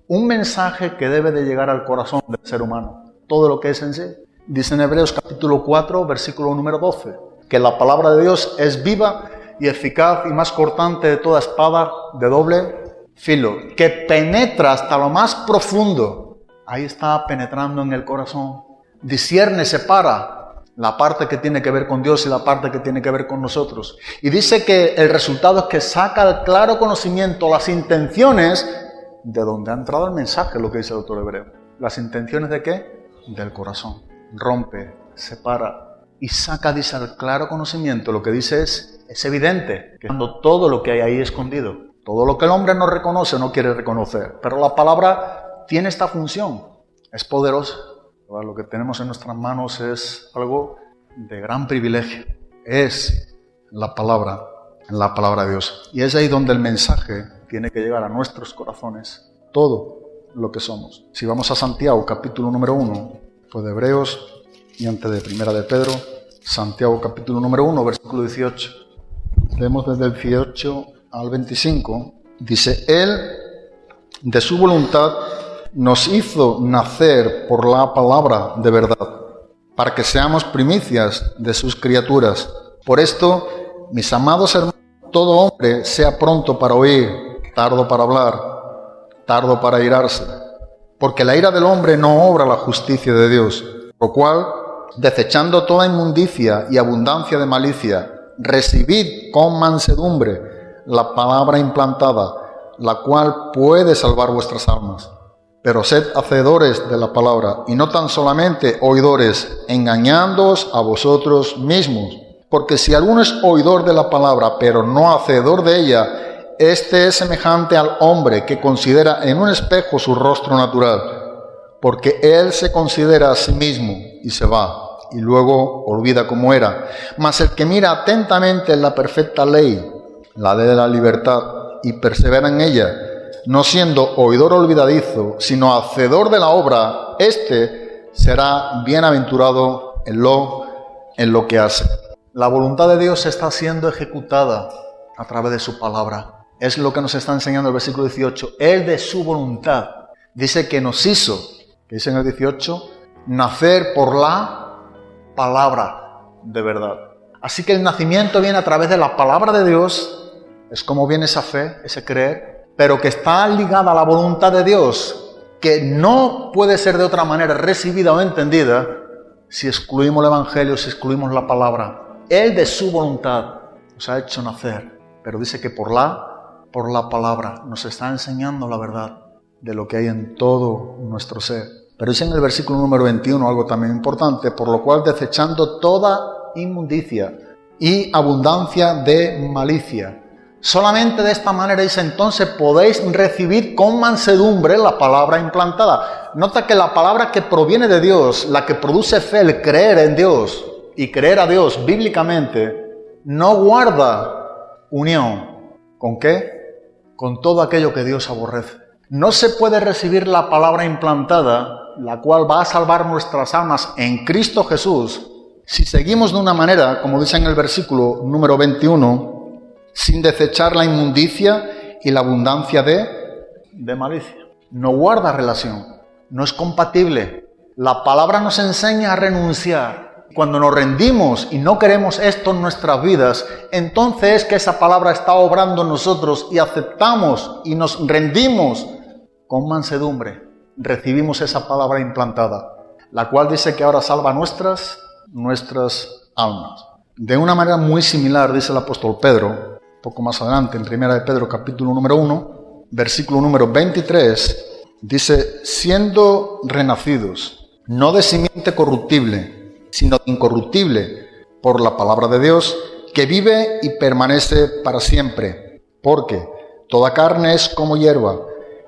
un mensaje que debe de llegar al corazón del ser humano, todo lo que es en sí. Dice en Hebreos capítulo 4, versículo número 12, que la palabra de Dios es viva y eficaz y más cortante de toda espada de doble filo, que penetra hasta lo más profundo. Ahí está penetrando en el corazón. Discierne, separa la parte que tiene que ver con Dios y la parte que tiene que ver con nosotros. Y dice que el resultado es que saca el claro conocimiento, las intenciones de donde ha entrado el mensaje, lo que dice el autor hebreo. ¿Las intenciones de qué? Del corazón. Rompe, separa y saca, dice, al claro conocimiento. Lo que dice es evidente, que cuando todo lo que hay ahí escondido, todo lo que el hombre no reconoce, no quiere reconocer, pero la palabra tiene esta función, es poderosa. Lo que tenemos en nuestras manos es algo de gran privilegio, es la palabra de Dios, y es ahí donde el mensaje tiene que llegar a nuestros corazones, todo lo que somos. Si vamos a Santiago, capítulo número 1, de Hebreos y antes de Primera de Pedro, Santiago capítulo número 1, versículo 18. Leemos desde el 18 al 25. Dice, Él de su voluntad nos hizo nacer por la palabra de verdad, para que seamos primicias de sus criaturas. Por esto, mis amados hermanos, todo hombre sea pronto para oír, tardo para hablar, tardo para airarse. Porque la ira del hombre no obra la justicia de Dios, lo cual, desechando toda inmundicia y abundancia de malicia, recibid con mansedumbre la palabra implantada, la cual puede salvar vuestras almas. Pero sed hacedores de la palabra, y no tan solamente oidores, engañándoos a vosotros mismos. Porque si alguno es oidor de la palabra, pero no hacedor de ella, este es semejante al hombre que considera en un espejo su rostro natural, porque él se considera a sí mismo y se va, y luego olvida cómo era. Mas el que mira atentamente en la perfecta ley, la ley de la libertad, y persevera en ella, no siendo oidor olvidadizo, sino hacedor de la obra, éste será bienaventurado en lo que hace. La voluntad de Dios está siendo ejecutada a través de su palabra. Es lo que nos está enseñando el versículo 18. Él de su voluntad dice que nos hizo, que dice en el 18, nacer por la palabra de verdad. Así que el nacimiento viene a través de la palabra de Dios. Es como viene esa fe, ese creer, pero que está ligada a la voluntad de Dios, que no puede ser de otra manera recibida o entendida si excluimos el Evangelio, si excluimos la palabra. Él de su voluntad nos ha hecho nacer, pero dice que por la palabra nos está enseñando la verdad de lo que hay en todo nuestro ser. Pero dice en el versículo número 21 algo también importante, por lo cual desechando toda inmundicia y abundancia de malicia. Solamente de esta manera dice, entonces podéis recibir con mansedumbre la palabra implantada. Nota que la palabra que proviene de Dios, la que produce fe, el creer en Dios y creer a Dios bíblicamente, no guarda unión. ¿Con qué? Con todo aquello que Dios aborrece. No se puede recibir la palabra implantada, la cual va a salvar nuestras almas en Cristo Jesús, si seguimos de una manera, como dice en el versículo número 21, sin desechar la inmundicia y la abundancia de malicia. No guarda relación, no es compatible. La palabra nos enseña a renunciar. Cuando nos rendimos y no queremos esto en nuestras vidas, entonces es que esa palabra está obrando en nosotros y aceptamos y nos rendimos con mansedumbre. Recibimos esa palabra implantada, la cual dice que ahora salva nuestras almas. De una manera muy similar, dice el apóstol Pedro, poco más adelante, en 1 de Pedro, capítulo número 1, versículo número 23, dice, siendo renacidos, no de simiente corruptible, sino incorruptible, por la palabra de Dios, que vive y permanece para siempre. Porque toda carne es como hierba,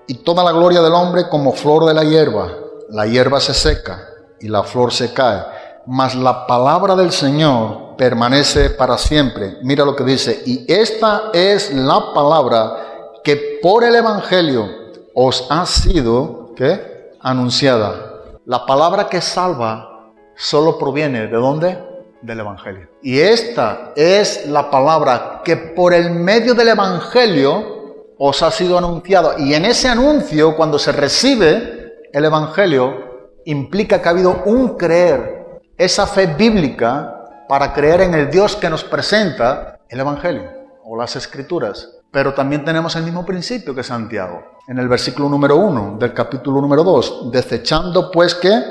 y toda la gloria del hombre como flor de la hierba. La hierba se seca, y la flor se cae, mas la palabra del Señor permanece para siempre. Mira lo que dice, y esta es la palabra que por el Evangelio os ha sido, ¿qué? Anunciada. La palabra que salva solo proviene ¿de dónde? Del Evangelio. Y esta es la palabra que por el medio del Evangelio os ha sido anunciada. Y en ese anuncio, cuando se recibe el Evangelio, implica que ha habido un creer, esa fe bíblica para creer en el Dios que nos presenta el Evangelio o las Escrituras. Pero también tenemos el mismo principio que Santiago. En el versículo número 1 del capítulo número 2, desechando pues ¿qué?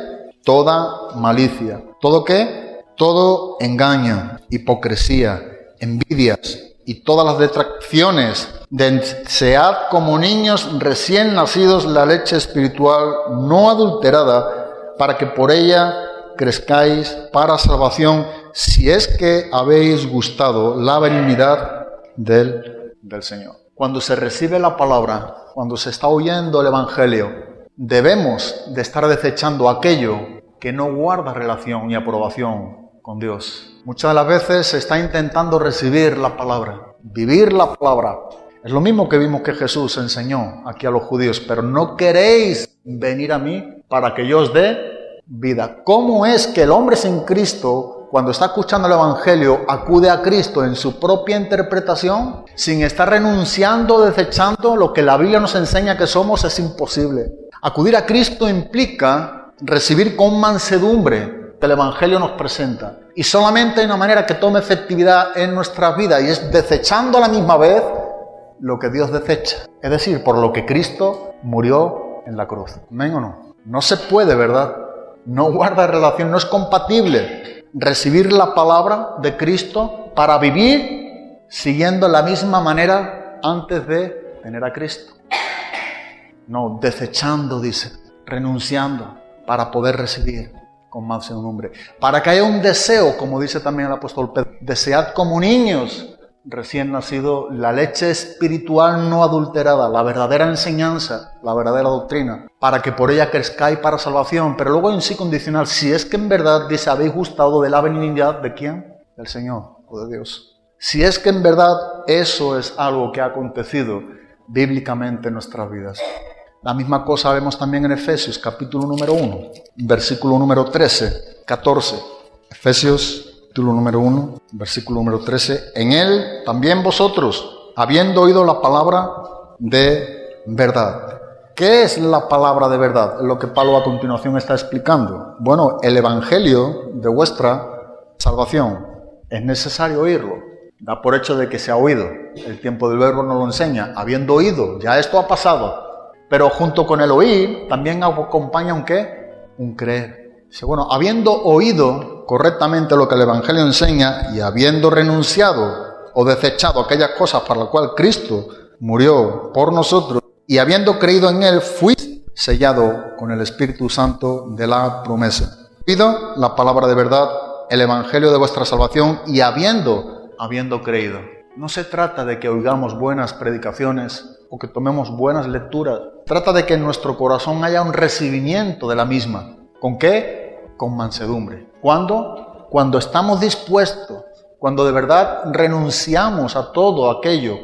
Toda malicia. ¿Todo qué? Todo engaño, hipocresía, envidias y todas las detracciones. Desead como niños recién nacidos la leche espiritual no adulterada, para que por ella crezcáis para salvación, si es que habéis gustado la benignidad del Señor. Cuando se recibe la palabra, cuando se está oyendo el Evangelio, debemos de estar desechando aquello que no guarda relación y aprobación con Dios. Muchas de las veces se está intentando recibir la palabra, vivir la palabra. Es lo mismo que vimos que Jesús enseñó aquí a los judíos, pero no queréis venir a mí para que yo os dé vida. ¿Cómo es que el hombre sin Cristo, cuando está escuchando el Evangelio, acude a Cristo en su propia interpretación, sin estar renunciando, desechando lo que la Biblia nos enseña que somos? Es imposible. Acudir a Cristo implica recibir con mansedumbre que el Evangelio nos presenta. Y solamente hay una manera que tome efectividad en nuestras vidas, y es desechando a la misma vez lo que Dios desecha. Es decir, por lo que Cristo murió en la cruz. ¿Amén o no? No se puede, ¿verdad? No guarda relación, no es compatible recibir la palabra de Cristo para vivir siguiendo la misma manera antes de tener a Cristo. No, desechando, dice, renunciando para poder recibir con mansedumbre. Para que haya un deseo, como dice también el apóstol Pedro, desead como niños recién nacido la leche espiritual no adulterada, la verdadera enseñanza, la verdadera doctrina, para que por ella crezcáis para salvación. Pero luego hay un sí condicional: si es que en verdad, dice, habéis gustado de la benignidad ¿de quién? Del Señor o de Dios. Si es que en verdad eso es algo que ha acontecido bíblicamente en nuestras vidas. La misma cosa vemos también en Efesios, capítulo número 1, versículo número 13, 14. Efesios, capítulo número 1, versículo número 13. En él también vosotros, habiendo oído la palabra de verdad. ¿Qué es la palabra de verdad? Es lo que Pablo a continuación está explicando. Bueno, el evangelio de vuestra salvación. Es necesario oírlo. Da por hecho de que se ha oído. El tiempo del verbo nos lo enseña. Habiendo oído, ya esto ha pasado. Pero junto con el oír, también acompaña un ¿qué? Un creer. Dice, bueno, habiendo oído correctamente lo que el evangelio enseña y habiendo renunciado o desechado aquellas cosas para las cuales Cristo murió por nosotros, y habiendo creído en él, fuiste sellado con el Espíritu Santo de la promesa. Oído la palabra de verdad, el evangelio de vuestra salvación, y habiendo creído. No se trata de que oigamos buenas predicaciones o que tomemos buenas lecturas. Trata de que en nuestro corazón haya un recibimiento de la misma. ¿Con qué? Con mansedumbre. ¿Cuándo? Cuando estamos dispuestos, cuando de verdad renunciamos a todo aquello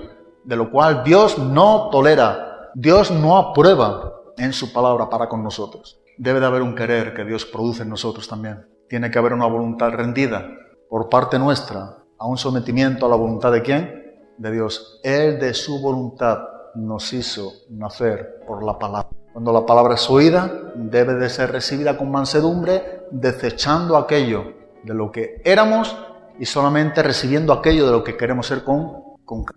de lo cual Dios no tolera, Dios no aprueba en su palabra para con nosotros. Debe de haber un querer que Dios produce en nosotros también. Tiene que haber una voluntad rendida por parte nuestra a un sometimiento a la voluntad ¿de quién? De Dios. Él de su voluntad nos hizo nacer por la palabra. Cuando la palabra es oída, debe de ser recibida con mansedumbre, desechando aquello de lo que éramos y solamente recibiendo aquello de lo que queremos ser con.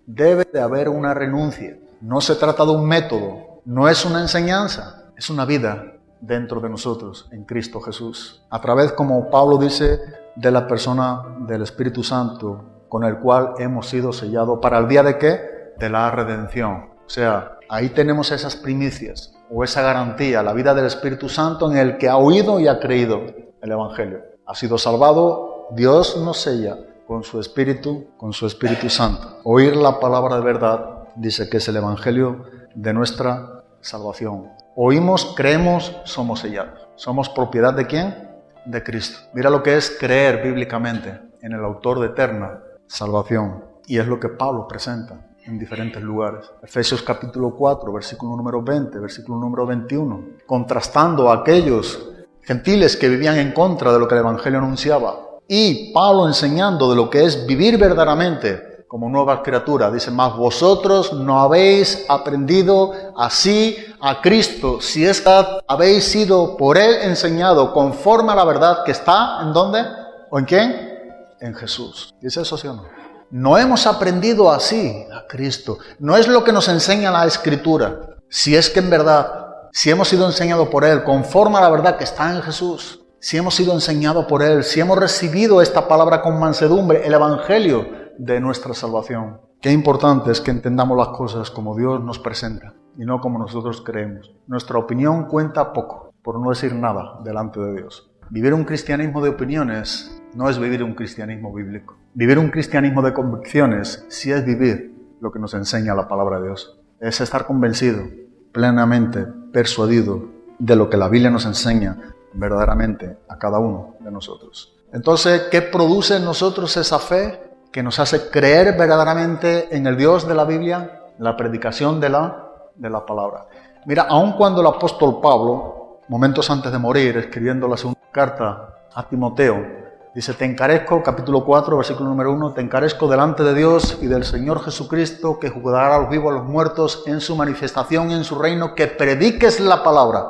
Debe de haber una renuncia. No se trata de un método, no es una enseñanza, es una vida dentro de nosotros, en Cristo Jesús. A través, como Pablo dice, de la persona del Espíritu Santo, con el cual hemos sido sellados para el día de ¿qué? De la redención. O sea, ahí tenemos esas primicias, o esa garantía, la vida del Espíritu Santo en el que ha oído y ha creído el Evangelio. Ha sido salvado, Dios nos sella con su Espíritu Santo. Oír la palabra de verdad, dice que es el Evangelio de nuestra salvación. Oímos, creemos, somos sellados. ¿Somos propiedad de quién? De Cristo. Mira lo que es creer bíblicamente en el autor de eterna salvación. Y es lo que Pablo presenta en diferentes lugares. Efesios capítulo 4, versículo número 20, versículo número 21. Contrastando a aquellos gentiles que vivían en contra de lo que el Evangelio anunciaba. Y Pablo enseñando de lo que es vivir verdaderamente como nuevas criaturas. Dice, mas vosotros no habéis aprendido así a Cristo, si es que habéis sido por Él enseñado conforme a la verdad que está, ¿en dónde? ¿O en quién? En Jesús. ¿Dice eso sí o no? No hemos aprendido así a Cristo. No es lo que nos enseña la Escritura. Si es que en verdad, si hemos sido enseñados por Él conforme a la verdad que está en Jesús, si hemos sido enseñados por Él, si hemos recibido esta palabra con mansedumbre, el Evangelio de nuestra salvación. Qué importante es que entendamos las cosas como Dios nos presenta y no como nosotros creemos. Nuestra opinión cuenta poco, por no decir nada, delante de Dios. Vivir un cristianismo de opiniones no es vivir un cristianismo bíblico. Vivir un cristianismo de convicciones sí es vivir lo que nos enseña la palabra de Dios. Es estar convencido, plenamente persuadido de lo que la Biblia nos enseña verdaderamente a cada uno de nosotros. Entonces, ¿qué produce en nosotros esa fe que nos hace creer verdaderamente en el Dios de la Biblia, la predicación de la palabra? Mira, aun cuando el apóstol Pablo, momentos antes de morir, escribiendo la segunda carta a Timoteo, dice, te encarezco, capítulo 4, versículo número 1, te encarezco delante de Dios y del Señor Jesucristo, que juzgará a los vivos y a los muertos en su manifestación y en su reino, que prediques la palabra,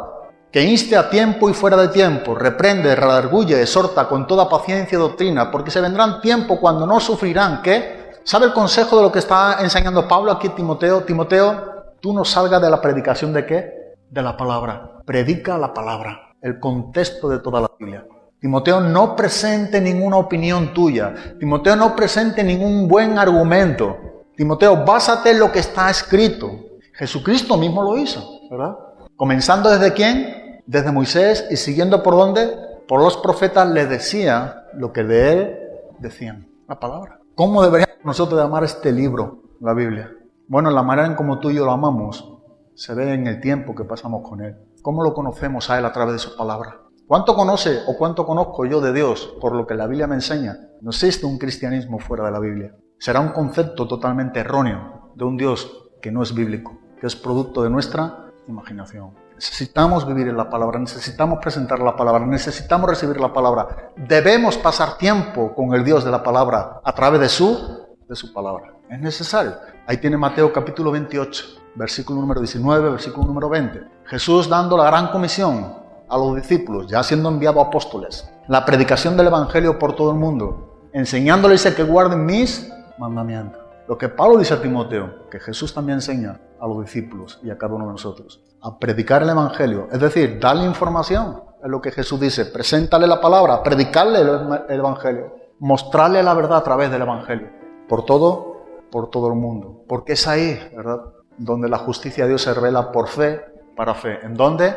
que inste a tiempo y fuera de tiempo, reprende, redarguye, exhorta con toda paciencia y doctrina, porque se vendrán tiempos cuando no sufrirán, ¿qué? ¿Sabe el consejo de lo que está enseñando Pablo aquí a Timoteo? Timoteo, tú no salgas de la predicación ¿de qué? De la palabra. Predica la palabra, el contexto de toda la Biblia. Timoteo, no presente ninguna opinión tuya. Timoteo, no presente ningún buen argumento. Timoteo, básate en lo que está escrito. Jesucristo mismo lo hizo, ¿verdad? Comenzando ¿desde quién? Desde Moisés y siguiendo por dónde? Por los profetas le decía lo que de él decían, la palabra. ¿Cómo deberíamos nosotros de amar este libro, la Biblia? Bueno, la manera en como tú y yo lo amamos se ve en el tiempo que pasamos con Él. ¿Cómo lo conocemos a Él a través de su palabra? ¿Cuánto conoce o cuánto conozco yo de Dios por lo que la Biblia me enseña? No existe un cristianismo fuera de la Biblia. Será un concepto totalmente erróneo de un Dios que no es bíblico, que es producto de nuestra imaginación. Necesitamos vivir en la palabra, necesitamos presentar la palabra, necesitamos recibir la palabra. Debemos pasar tiempo con el Dios de la palabra a través de su palabra. Es necesario. Ahí tiene Mateo capítulo 28, versículo número 19, versículo número 20. Jesús dando la gran comisión a los discípulos, ya siendo enviado apóstoles. La predicación del evangelio por todo el mundo, enseñándoles a que guarden mis mandamientos. Lo que Pablo dice a Timoteo, que Jesús también enseña a los discípulos y a cada uno de nosotros, a predicar el evangelio, es decir, darle información, es lo que Jesús dice, preséntale la palabra, predicarle el evangelio, mostrarle la verdad a través del evangelio, por todo el mundo, porque es ahí, ¿verdad?, donde la justicia de Dios se revela por fe, para fe. ¿En dónde?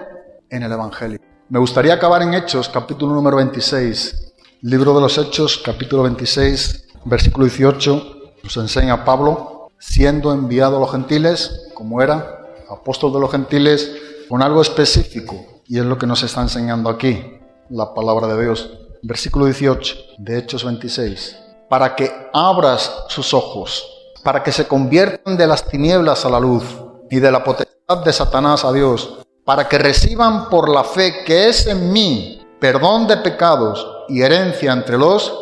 En el evangelio. Me gustaría acabar en Hechos, capítulo número 26, libro de los Hechos, capítulo 26, versículo 18, nos enseña Pablo, siendo enviado a los gentiles, como era, apóstol de los gentiles, con algo específico, y es lo que nos está enseñando aquí, la palabra de Dios. Versículo 18 de Hechos 26, para que abras sus ojos, para que se conviertan de las tinieblas a la luz, y de la potestad de Satanás a Dios, para que reciban por la fe que es en mí, perdón de pecados y herencia entre los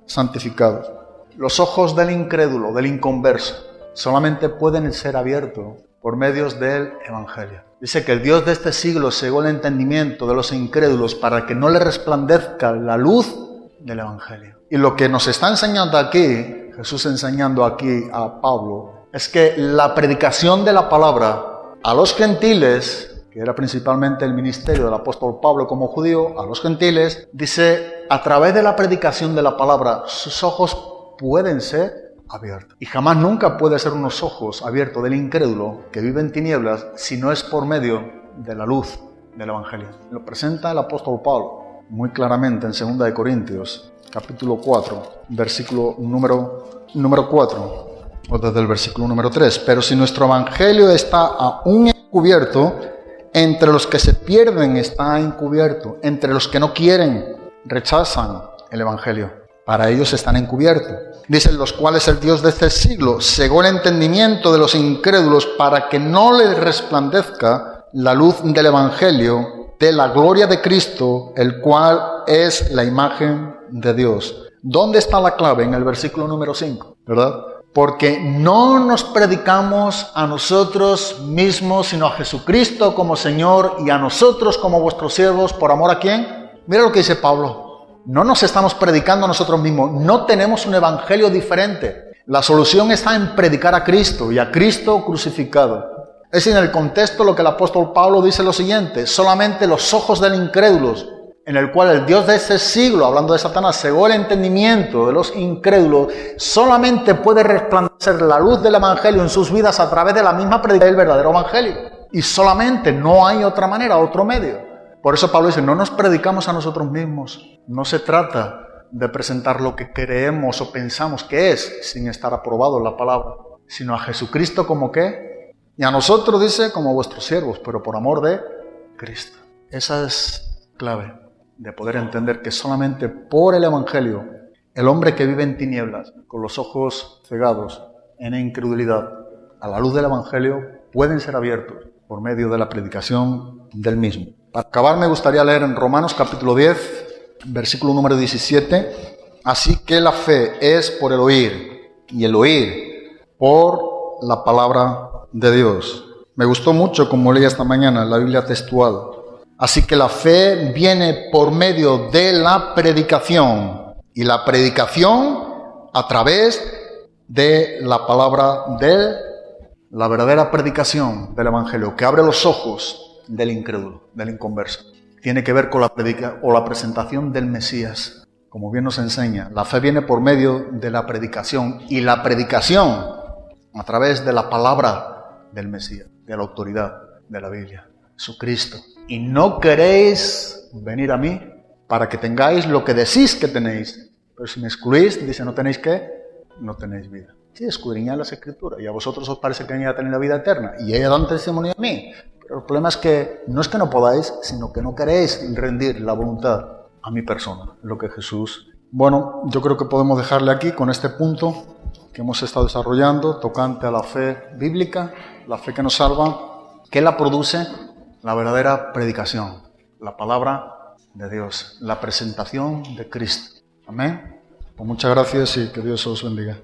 santificados. Los ojos del incrédulo, del inconverso, solamente pueden ser abiertos por medios del evangelio. Dice que el Dios de este siglo cegó el entendimiento de los incrédulos para que no le resplandezca la luz del evangelio. Y lo que nos está enseñando aquí, Jesús enseñando aquí a Pablo, es que la predicación de la palabra a los gentiles, que era principalmente el ministerio del apóstol Pablo como judío, a los gentiles, dice, a través de la predicación de la palabra, sus ojos pueden ser abiertos. Y jamás nunca puede ser unos ojos abiertos del incrédulo que vive en tinieblas si no es por medio de la luz del evangelio. Lo presenta el apóstol Pablo muy claramente en 2 de Corintios, capítulo 4, versículo número 4, o desde el versículo número 3. Pero si nuestro evangelio está aún encubierto, entre los que se pierden está encubierto, entre los que no quieren, rechazan el evangelio. Para ellos están encubiertos. Dicen, los cuales el Dios de este siglo cegó el entendimiento de los incrédulos para que no les resplandezca la luz del evangelio de la gloria de Cristo, el cual es la imagen de Dios. ¿Dónde está la clave? En el versículo número 5, ¿verdad? Porque no nos predicamos a nosotros mismos, sino a Jesucristo como Señor y a nosotros como vuestros siervos, ¿por amor a quién? Mira lo que dice Pablo. No nos estamos predicando a nosotros mismos, no tenemos un evangelio diferente. La solución está en predicar a Cristo y a Cristo crucificado. Es en el contexto lo que el apóstol Pablo dice lo siguiente, solamente los ojos del incrédulo, en el cual el Dios de este siglo, hablando de Satanás, cegó el entendimiento de los incrédulos, solamente puede resplandecer la luz del evangelio en sus vidas a través de la misma predicación del verdadero evangelio. Y solamente no hay otra manera, otro medio. Por eso Pablo dice, no nos predicamos a nosotros mismos. No se trata de presentar lo que creemos o pensamos que es, sin estar aprobado en la palabra, sino a Jesucristo como ¿qué? Y a nosotros dice como vuestros siervos, pero por amor de Cristo. Esa es clave de poder entender que solamente por el evangelio, el hombre que vive en tinieblas, con los ojos cegados, en incredulidad, a la luz del evangelio, pueden ser abiertos por medio de la predicación del mismo. Para acabar me gustaría leer en Romanos capítulo 10, versículo número 17. Así que la fe es por el oír, y el oír por la palabra de Dios. Me gustó mucho como leí esta mañana la Biblia textual. Así que la fe viene por medio de la predicación, y la predicación a través de la palabra de la verdadera predicación del evangelio, que abre los ojos del incrédulo, del inconverso. Tiene que ver con la la presentación del Mesías. Como bien nos enseña, la fe viene por medio de la predicación, y la predicación a través de la palabra del Mesías, de la autoridad de la Biblia, Jesucristo. Y no queréis venir a mí para que tengáis lo que decís que tenéis. Pero si me excluís, dice, no tenéis ¿qué? no tenéis vida. Sí, escudriñad las Escrituras, y a vosotros os parece que en ella tenéis la vida eterna, y ella dan testimonio a mí. Pero el problema es que no podáis, sino que no queréis rendir la voluntad a mi persona, lo que Jesús... Bueno, yo creo que podemos dejarle aquí con este punto que hemos estado desarrollando, tocante a la fe bíblica, la fe que nos salva, que la produce la verdadera predicación, la palabra de Dios, la presentación de Cristo. Amén. Pues muchas gracias y que Dios os bendiga.